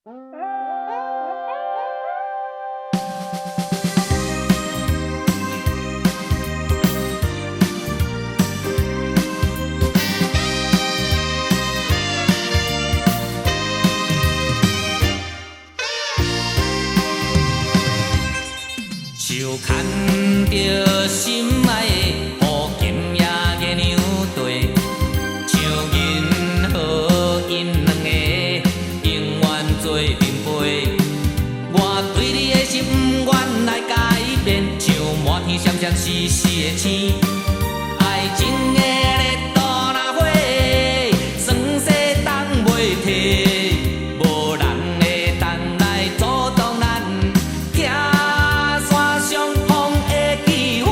手牵着心爱的乌金野个娘队，像银河因两个永远做阵陪。我对你的心不愿来改变，像满天闪闪烁烁的星，爱情的热度若火，酸涩当袂退，无人会当来阻挡咱行山上风的机会。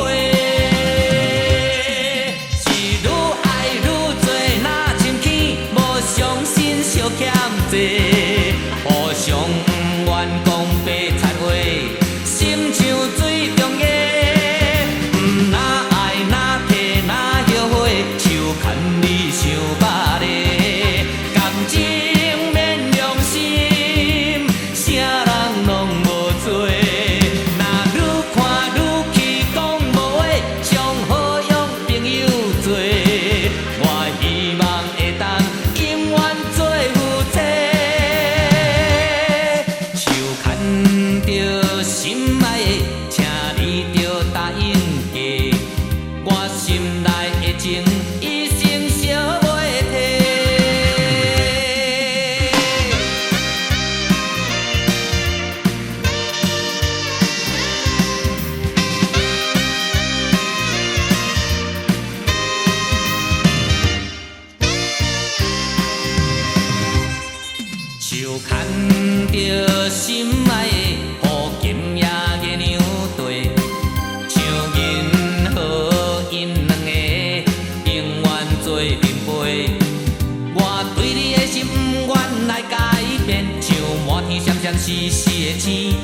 是愈爱愈多，若深起，无相信相欠债，互相不愿讲白贼话，心像水中月。若爱若提若后悔，手牵你想捌的感情免良心，啥人拢无做。若愈看愈气讲无话，上好用朋友做。我希望会当永远做夫妻，手牵着心爱的，请你着答应嫁。我心内的情，一生烧袂退。手牵着心爱的乌金野个娘队，像银河因两个永远做阵陪。我对你的心不愿来改变，像满天闪闪烁烁的星，